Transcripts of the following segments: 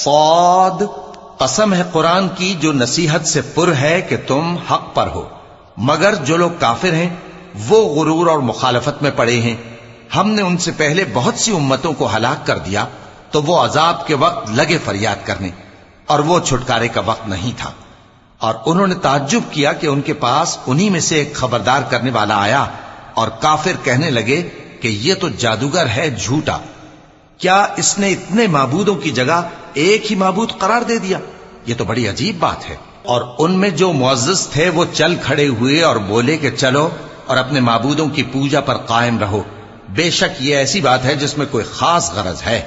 صاد، قسم ہے قرآن کی جو نصیحت سے پر ہے کہ تم حق پر ہو، مگر جو لوگ کافر ہیں وہ غرور اور مخالفت میں پڑے ہیں۔ ہم نے ان سے پہلے بہت سی امتوں کو ہلاک کر دیا تو وہ عذاب کے وقت لگے فریاد کرنے، اور وہ چھٹکارے کا وقت نہیں تھا۔ اور انہوں نے تعجب کیا کہ ان کے پاس انہی میں سے ایک خبردار کرنے والا آیا، اور کافر کہنے لگے کہ یہ تو جادوگر ہے جھوٹا، کیا اس نے اتنے معبودوں کی جگہ ایک ہی معبود قرار دے دیا؟ یہ تو بڑی عجیب بات ہے۔ اور ان میں جو معزز تھے وہ چل کھڑے ہوئے اور بولے کہ چلو اور اپنے معبودوں کی پوجا پر قائم رہو، بے شک یہ ایسی بات ہے جس میں کوئی خاص غرض ہے۔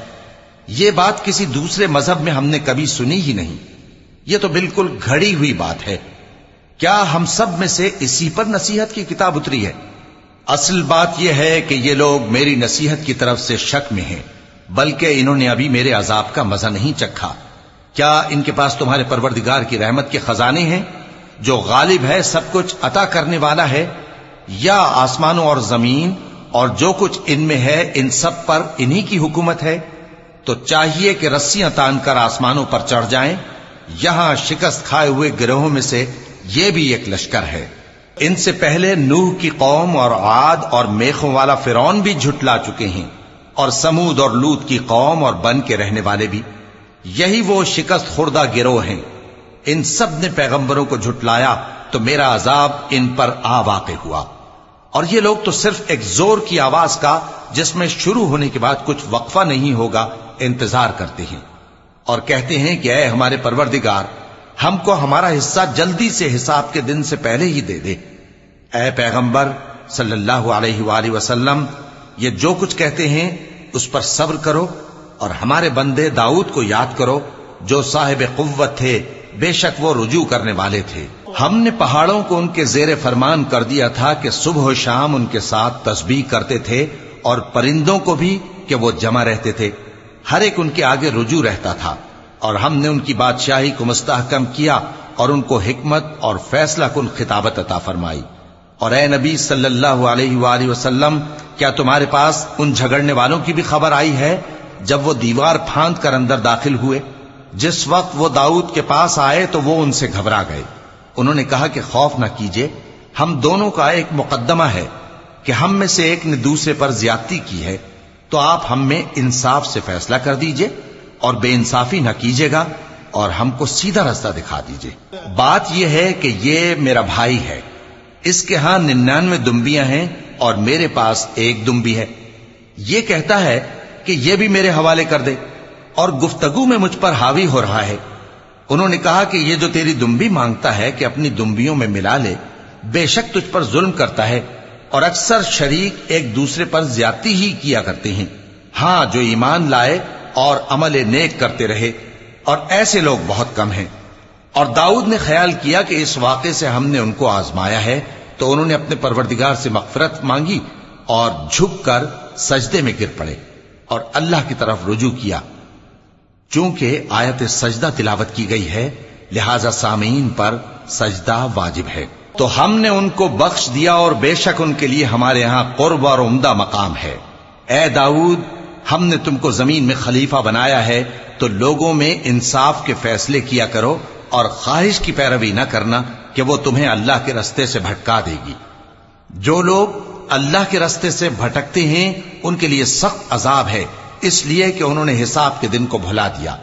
یہ بات کسی دوسرے مذہب میں ہم نے کبھی سنی ہی نہیں، یہ تو بالکل گھڑی ہوئی بات ہے۔ کیا ہم سب میں سے اسی پر نصیحت کی کتاب اتری ہے؟ اصل بات یہ ہے کہ یہ لوگ میری نصیحت کی طرف سے شک میں ہیں، بلکہ انہوں نے ابھی میرے عذاب کا مزہ نہیں چکھا۔ کیا ان کے پاس تمہارے پروردگار کی رحمت کے خزانے ہیں جو غالب ہے، سب کچھ عطا کرنے والا ہے؟ یا آسمانوں اور زمین اور جو کچھ ان میں ہے ان سب پر انہی کی حکومت ہے؟ تو چاہیے کہ رسیاں تان کر آسمانوں پر چڑھ جائیں۔ یہاں شکست کھائے ہوئے گروہوں میں سے یہ بھی ایک لشکر ہے۔ ان سے پہلے نوح کی قوم اور عاد اور میخوں والا فرعون بھی جھٹلا چکے ہیں، اور سمود اور لوط کی قوم اور بن کے رہنے والے بھی، یہی وہ شکست خوردہ گروہ ہیں۔ ان سب نے پیغمبروں کو جھٹلایا تو میرا عذاب ان پر آ واقع ہوا، اور یہ لوگ تو صرف ایک زور کی آواز کا جس میں شروع ہونے کے بعد کچھ وقفہ نہیں ہوگا انتظار کرتے ہیں، اور کہتے ہیں کہ اے ہمارے پروردگار، ہم کو ہمارا حصہ جلدی سے حساب کے دن سے پہلے ہی دے دے۔ اے پیغمبر صلی اللہ علیہ وآلہ وسلم، یہ جو کچھ کہتے ہیں اس پر صبر کرو، اور ہمارے بندے داؤد کو یاد کرو جو صاحب قوت تھے، بے شک وہ رجوع کرنے والے تھے۔ ہم نے پہاڑوں کو ان کے زیر فرمان کر دیا تھا کہ صبح و شام ان کے ساتھ تسبیح کرتے تھے، اور پرندوں کو بھی کہ وہ جمع رہتے تھے، ہر ایک ان کے آگے رجوع رہتا تھا۔ اور ہم نے ان کی بادشاہی کو مستحکم کیا اور ان کو حکمت اور فیصلہ کن خطابت عطا فرمائی۔ اور اے نبی صلی اللہ علیہ وآلہ وسلم، کیا تمہارے پاس ان جھگڑنے والوں کی بھی خبر آئی ہے جب وہ دیوار پھاند کر اندر داخل ہوئے؟ جس وقت وہ داؤد کے پاس آئے تو وہ ان سے گھبرا گئے۔ انہوں نے کہا کہ خوف نہ کیجیے، ہم دونوں کا ایک مقدمہ ہے کہ ہم میں سے ایک نے دوسرے پر زیادتی کی ہے، تو آپ ہم میں انصاف سے فیصلہ کر دیجئے اور بے انصافی نہ کیجیے گا، اور ہم کو سیدھا راستہ دکھا دیجئے۔ بات یہ ہے کہ یہ میرا بھائی ہے، اس کے ہاں 99 دمبیاں ہیں اور میرے پاس ایک دمبی ہے۔ یہ کہتا ہے کہ یہ بھی میرے حوالے کر دے، اور گفتگو میں مجھ پر حاوی ہو رہا ہے۔ انہوں نے کہا کہ یہ جو تیری دمبی مانگتا ہے کہ اپنی دمبیوں میں ملا لے، بے شک تجھ پر ظلم کرتا ہے، اور اکثر شریک ایک دوسرے پر زیادتی ہی کیا کرتے ہیں۔ ہاں، جو ایمان لائے اور عمل نیک کرتے رہے، اور ایسے لوگ بہت کم ہیں۔ اور داؤد نے خیال کیا کہ اس واقعے سے ہم نے ان کو آزمایا ہے، تو انہوں نے اپنے پروردگار سے مغفرت مانگی اور جھک کر سجدے میں گر پڑے اور اللہ کی طرف رجوع کیا۔ چونکہ آیت سجدہ تلاوت کی گئی ہے، لہذا سامعین پر سجدہ واجب ہے۔ تو ہم نے ان کو بخش دیا، اور بے شک ان کے لیے ہمارے ہاں قرب اور عمدہ مقام ہے۔ اے داؤد، ہم نے تم کو زمین میں خلیفہ بنایا ہے، تو لوگوں میں انصاف کے فیصلے کیا کرو، اور خواہش کی پیروی نہ کرنا کہ وہ تمہیں اللہ کے رستے سے بھٹکا دے گی۔ جو لوگ اللہ کے رستے سے بھٹکتے ہیں ان کے لیے سخت عذاب ہے، اس لیے کہ انہوں نے حساب کے دن کو بھلا دیا۔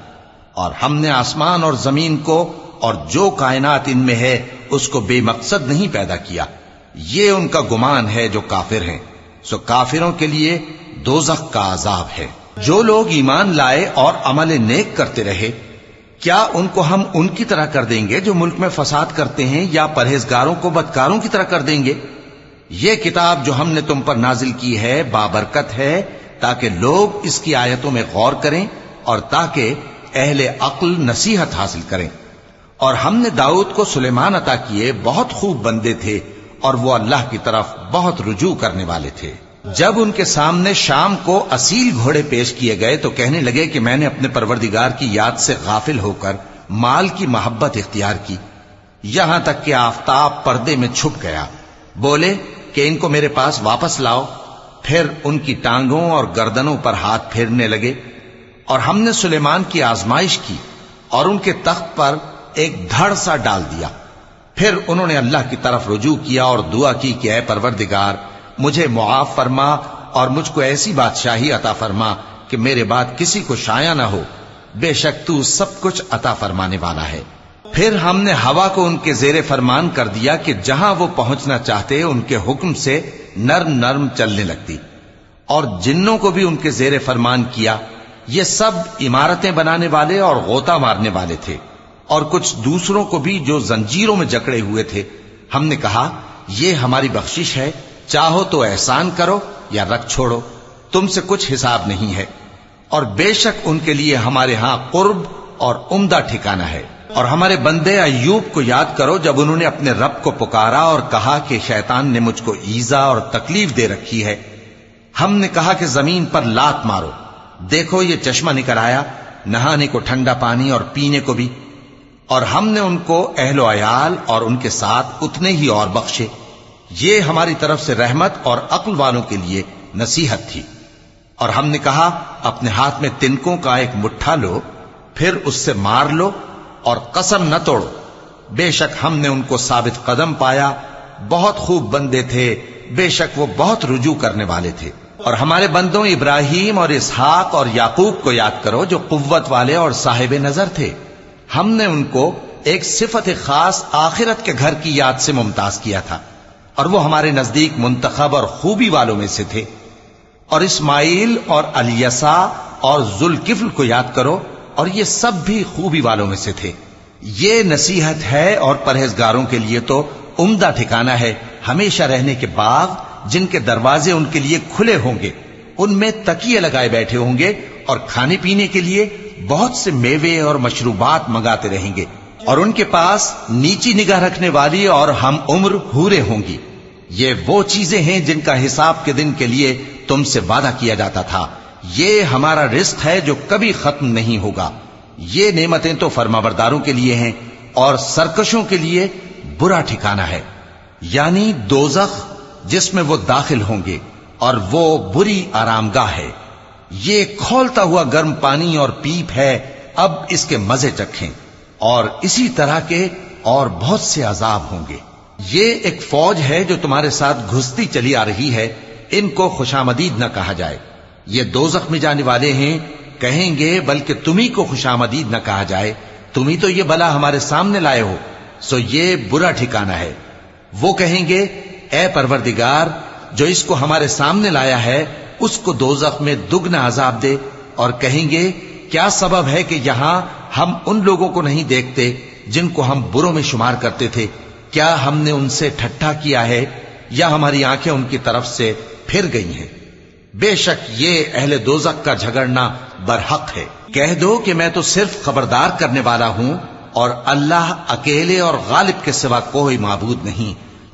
اور ہم نے آسمان اور زمین کو اور جو کائنات ان میں ہے اس کو بے مقصد نہیں پیدا کیا، یہ ان کا گمان ہے جو کافر ہیں، سو کافروں کے لیے دوزخ کا عذاب ہے۔ جو لوگ ایمان لائے اور عمل نیک کرتے رہے، کیا ان کو ہم ان کی طرح کر دیں گے جو ملک میں فساد کرتے ہیں، یا پرہیزگاروں کو بدکاروں کی طرح کر دیں گے؟ یہ کتاب جو ہم نے تم پر نازل کی ہے بابرکت ہے، تاکہ لوگ اس کی آیتوں میں غور کریں اور تاکہ اہل عقل نصیحت حاصل کریں۔ اور ہم نے داؤد کو سلیمان عطا کیے، بہت خوب بندے تھے، اور وہ اللہ کی طرف بہت رجوع کرنے والے تھے۔ جب ان کے سامنے شام کو اصیل گھوڑے پیش کیے گئے تو کہنے لگے کہ میں نے اپنے پروردگار کی یاد سے غافل ہو کر مال کی محبت اختیار کی، یہاں تک کہ آفتاب پردے میں چھپ گیا۔ بولے کہ ان کو میرے پاس واپس لاؤ۔ پھر ان کی ٹانگوں اور گردنوں پر ہاتھ پھیرنے لگے، اور ہم نے سلیمان کی آزمائش کی اور ان کے تخت پر ایک دھڑ سا ڈال دیا۔ پھر انہوں نے اللہ کی طرف رجوع کیا اور دعا کی کہ اے پروردگار مجھے معاف فرما اور مجھ کو ایسی بادشاہی عطا فرما کہ میرے بعد کسی کو شایع نہ ہو، بے شک تو سب کچھ عطا فرمانے والا ہے۔ پھر ہم نے ہوا کو ان کے زیر فرمان کر دیا کہ جہاں وہ پہنچنا چاہتے ان کے حکم سے نرم نرم چلنے لگتی، اور جنوں کو بھی ان کے زیر فرمان کیا۔ یہ سب عمارتیں بنانے والے اور غوطہ مارنے والے تھے، اور کچھ دوسروں کو بھی جو زنجیروں میں جکڑے ہوئے تھے۔ ہم نے کہا یہ ہماری بخشش ہے، چاہو تو احسان کرو یا رکھ چھوڑو، تم سے کچھ حساب نہیں ہے، اور بے شک ان کے لیے ہمارے ہاں قرب اور عمدہ ٹھکانہ ہے۔ اور ہمارے بندے ایوب کو یاد کرو جب انہوں نے اپنے رب کو پکارا اور کہا کہ شیطان نے مجھ کو ایذا اور تکلیف دے رکھی ہے۔ ہم نے کہا کہ زمین پر لات مارو، دیکھو یہ چشمہ نکل آیا، نہانے کو ٹھنڈا پانی اور پینے کو بھی، اور ہم نے ان کو اہل و عیال اور ان کے ساتھ اتنے ہی اور بخشے۔ یہ ہماری طرف سے رحمت اور عقل والوں کے لیے نصیحت تھی۔ اور ہم نے کہا اپنے ہاتھ میں تنکوں کا ایک مٹھا لو، پھر اس سے مار لو اور قسم نہ توڑو، بے شک ہم نے ان کو ثابت قدم پایا، بہت خوب بندے تھے، بے شک وہ بہت رجوع کرنے والے تھے۔ اور ہمارے بندوں ابراہیم اور اسحاق اور یعقوب کو یاد کرو جو قوت والے اور صاحب نظر تھے۔ ہم نے ان کو ایک صفت خاص آخرت کے گھر کی یاد سے ممتاز کیا تھا، اور وہ ہمارے نزدیک منتخب اور خوبی والوں میں سے تھے۔ اور اسماعیل اور الیسع اور ذوالکفل کو یاد کرو، اور یہ سب بھی خوبی والوں میں سے تھے۔ یہ نصیحت ہے اور پرہیزگاروں کے لیے تو عمدہ ٹھکانہ ہے، ہمیشہ رہنے کے باغ جن کے دروازے ان کے لیے کھلے ہوں گے، ان میں تکیے لگائے بیٹھے ہوں گے، اور کھانے پینے کے لیے بہت سے میوے اور مشروبات منگاتے رہیں گے، اور ان کے پاس نیچی نگاہ رکھنے والی اور ہم عمر حوریں ہوں گی۔ یہ وہ چیزیں ہیں جن کا حساب کے دن کے لیے تم سے وعدہ کیا جاتا تھا، یہ ہمارا رزق ہے جو کبھی ختم نہیں ہوگا۔ یہ نعمتیں تو فرمانبرداروں کے لیے ہیں، اور سرکشوں کے لیے برا ٹھکانہ ہے، یعنی دوزخ جس میں وہ داخل ہوں گے، اور وہ بری آرامگاہ ہے۔ یہ کھولتا ہوا گرم پانی اور پیپ ہے، اب اس کے مزے چکھیں، اور اسی طرح کے اور بہت سے عذاب ہوں گے۔ یہ ایک فوج ہے جو تمہارے ساتھ گھستی چلی آ رہی ہے، ان کو خوشامدید نہ کہا جائے۔ یہ دوزخ میں جانے والے ہیں، کہیں گے بلکہ تمہیں کو خوشامدید نہ کہا جائے، تمہیں تو یہ بلا ہمارے سامنے لائے ہو، سو یہ برا ٹھکانہ ہے۔ وہ کہیں گے اے پروردگار جو اس کو ہمارے سامنے لایا ہے اس کو دوزخ میں دگنا عذاب دے، اور کہیں گے کیا سبب ہے کہ یہاں ہم ان لوگوں کو نہیں دیکھتے جن کو ہم بروں میں شمار کرتے تھے؟ کیا ہم نے ان سے ٹھٹھا کیا ہے یا ہماری آنکھیں ان کی طرف سے پھر گئی ہیں؟ بے شک یہ اہل دوزخ کا جھگڑنا برحق ہے۔ کہہ دو کہ میں تو صرف خبردار کرنے والا ہوں، اور اللہ اکیلے اور غالب کے سوا کوئی معبود نہیں۔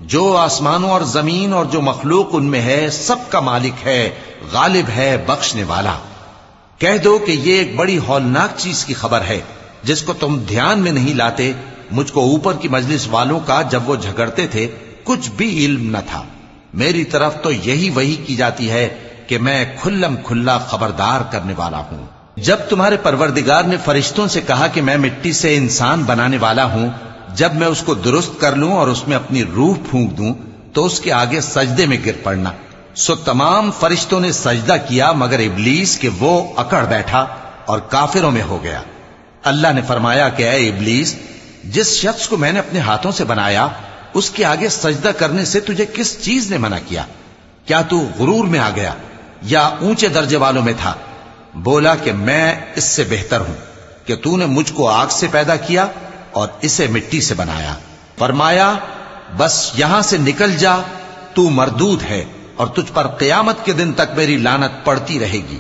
جو آسمانوں اور زمین اور جو مخلوق ان میں ہے سب کا مالک ہے، غالب ہے، بخشنے والا۔ کہہ دو کہ یہ ایک بڑی ہولناک چیز کی خبر ہے جس کو تم دھیان میں نہیں لاتے۔ مجھ کو اوپر کی مجلس والوں کا جب وہ جھگڑتے تھے کچھ بھی علم نہ تھا، میری طرف تو یہی وحی کی جاتی ہے کہ میں کھلم کھلا خبردار کرنے والا ہوں۔ جب تمہارے پروردگار نے فرشتوں سے کہا کہ میں مٹی سے انسان بنانے والا ہوں، جب میں اس کو درست کر لوں اور اس میں اپنی روح پھونک دوں تو اس کے آگے سجدے میں گر پڑنا، سو تمام فرشتوں نے سجدہ کیا مگر ابلیس کہ وہ اکڑ بیٹھا اور کافروں میں ہو گیا۔ اللہ نے فرمایا کہ اے ابلیس، جس شخص کو میں نے اپنے ہاتھوں سے بنایا اس کے آگے سجدہ کرنے سے تجھے کس چیز نے منع کیا؟ کیا تو غرور میں آ گیا یا اونچے درجے والوں میں تھا؟ بولا کہ میں اس سے بہتر ہوں کہ تو نے مجھ کو آگ سے پیدا کیا اور اسے مٹی سے بنایا۔ فرمایا بس یہاں سے نکل جا، تو مردود ہے اور تجھ پر قیامت کے دن تک میری لعنت پڑتی رہے گی۔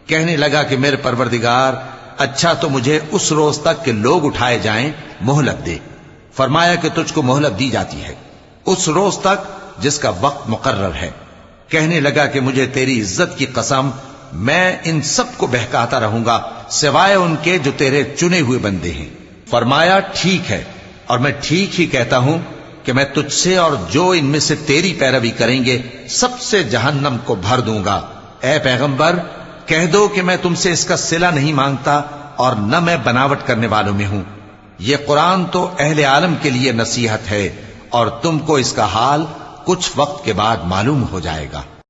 کہنے لگا کہ میرے پروردگار، اچھا تو مجھے اس روز تک کہ لوگ اٹھائے جائیں مہلت دے۔ فرمایا کہ تجھ کو مہلت دی جاتی ہے اس روز تک جس کا وقت مقرر ہے۔ کہنے لگا کہ مجھے تیری عزت کی قسم، میں ان سب کو بہکاتا رہوں گا سوائے ان کے جو تیرے چنے ہوئے بندے ہیں۔ فرمایا ٹھیک ہے، اور میں ٹھیک ہی کہتا ہوں کہ میں تجھ سے اور جو ان میں سے تیری پیروی کریں گے سب سے جہنم کو بھر دوں گا۔ اے پیغمبر، کہہ دو کہ میں تم سے اس کا صلہ نہیں مانگتا اور نہ میں بناوٹ کرنے والوں میں ہوں. یہ قرآن تو اہل عالم کے لیے نصیحت ہے اور تم کو اس کا حال کچھ وقت کے بعد معلوم ہو جائے گا.